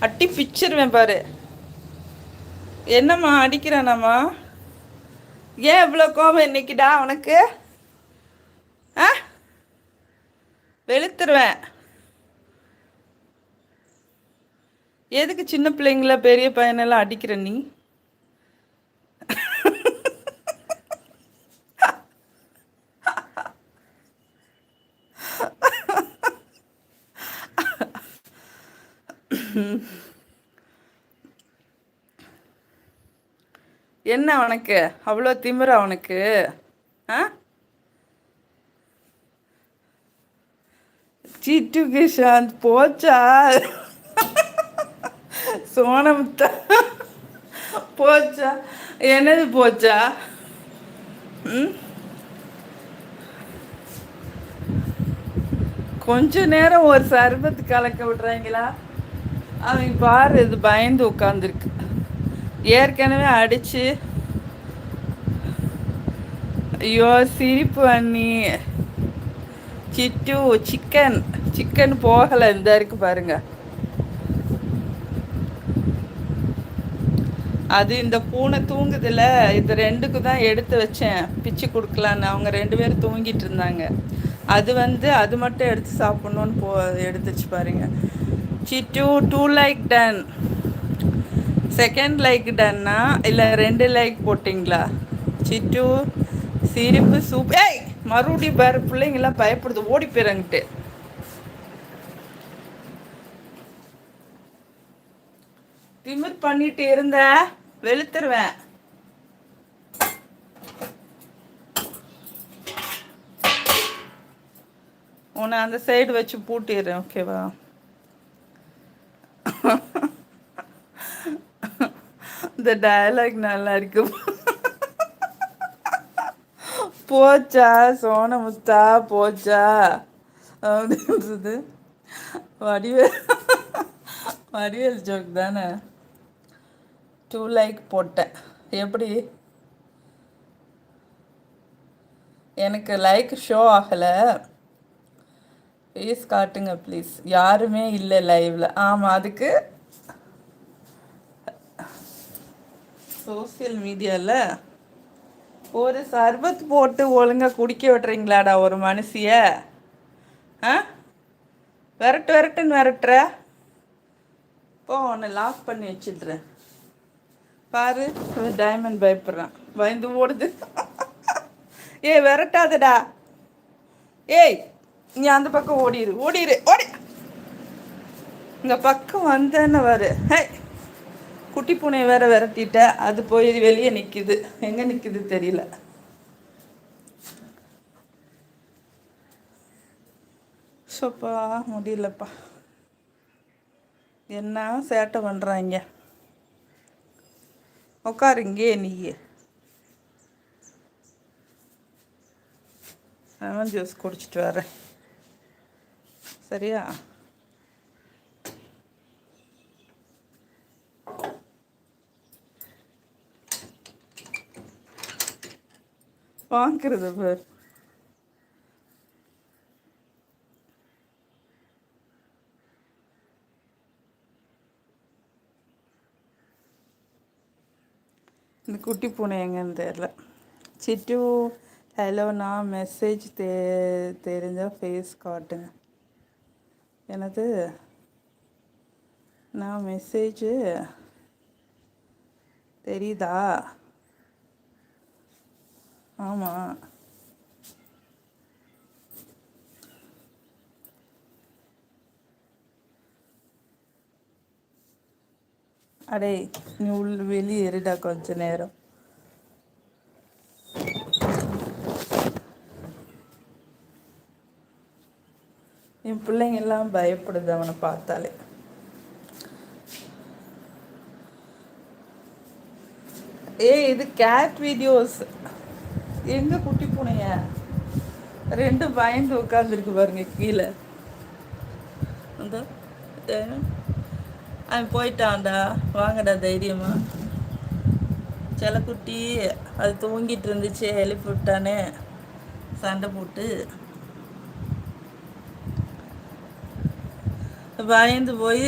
அட்டி பிச்சிருவேன் பாரு. என்னம்மா அடிக்கிறானாம்மா? ஏன் இவ்வளோ கோபம் இன்னைக்குடா உனக்கு? ஆ, வெளுத்துருவேன். எதுக்கு சின்ன பிள்ளைங்கள பெரிய பையனெல்லாம் அடிக்கிற நீ? என்ன உனக்கு அவ்வளோ திமிரா உனக்கு? ஆ, சீட்டுக்கு சாந்த் போச்சா? சோனமுத்தா போச்சா? என்னது போச்சா? ம், கொஞ்ச நேரம் ஒரு சர்பத்து கலக்க விடுறாங்களா? அவன் பாரு, இது பயந்து உட்காந்துருக்கு. ஏற்கனவே அடிச்சு. ஐயோ சிரிப்பு அண்ணி. சிட்டு சிக்கன் சிக்கன் போகலை, இந்த இருக்கு பாருங்க. அது இந்த பூனை தூங்குதுல, இது ரெண்டுக்கு தான் எடுத்து வச்சேன் பிச்சு கொடுக்கலான்னு. அவங்க ரெண்டு பேரும் தூங்கிட்டு இருந்தாங்க. அது வந்து அது மட்டும் எடுத்து சாப்பிட்ணுன்னு எடுத்துச்சு பாருங்க. சிட்டு two like done. Second like டன்னா இல்லை ரெண்டு லைக் போட்டிங்களா? சிட்டு சிரிப்பு ஏய், மறுபடியும் பாரு பிள்ளைங்கெல்லாம் பயப்படுது, ஓடி போயிறங்கிட்டு. திமிர் பண்ணிட்டு இருந்த வெளுத்துருவேன். உன்னை அந்த சைடு வச்சு பூட்டிடுறேன், ஓகேவா? இந்த டயலாக் நல்லா இருக்கு. போச்சா சோனமுத்தா போச்சா அப்படின்றது வடிவேல். வடிவேல் ஜோக் தானே. டூ லைக் போட்டேன். எப்படி எனக்கு லைக் ஷோ ஆகலை. ஃபேஸ் காட்டுங்க ப்ளீஸ். யாருமே இல்லை லைவில். ஆமாம், அதுக்கு சோசியல் மீடியாவில் ஒரு சர்பத் போட்டு ஒழுங்காக குடிக்க விட்டுறீங்களாடா ஒரு மனுஷிய? ஆ, விரட்டு விரட்டுன்னு விரட்டுற. இப்போ உன்னை லாக் பண்ணி வச்சிடுறேன் பாரு. டைமண்ட் பயப்படுறான், பயந்து ஓடுது. ஏய் விரட்டாதடா. ஏய், நீ அந்த பக்கம் ஓடிடு ஓடிடு ஓடி. இந்த பக்கம் வந்தேன்னு வரு. ஹே, குட்டி பூனை வேற விரட்டிட்ட, அது போய் வெளியே நிற்கிது. எங்கே நிற்கிது தெரியல. சோப்பா முடியலப்பா. என்ன சேட்டை பண்ணுறாங்க. உட்காருங்கே நீ. லெமன் ஜூஸ் குடிச்சிட்டு வரேன், சரியா? வாங்கிறது பார். இந்த குட்டி பூனை எங்கன்னு தெரியல. சிட்டு ஹலோ, நான் மெசேஜ் தெரிஞ்சால் ஃபேஸ் காட்டுங்க. எனது நான் மெசேஜு தெரியுதா? ஆமாம். அடே, நீ வெளியே இருடா கொஞ்ச நேரம். என் பிள்ளைங்க எல்லாம் பயப்படுது அவனை பார்த்தாலே. ஏய், இது கேட் வீடியோஸ். எங்க குட்டி பூனைய ரெண்டு பயந்து உட்காந்துருக்கு பாருங்க கீழே. அந்த அவன் போயிட்டான்டா. வாங்கடா தைரியமா. செல்லக்குட்டி அது தூங்கிட்டு இருந்துச்சு, எழுப்பி விட்டானே சண்டை போட்டு. பயந்து போய்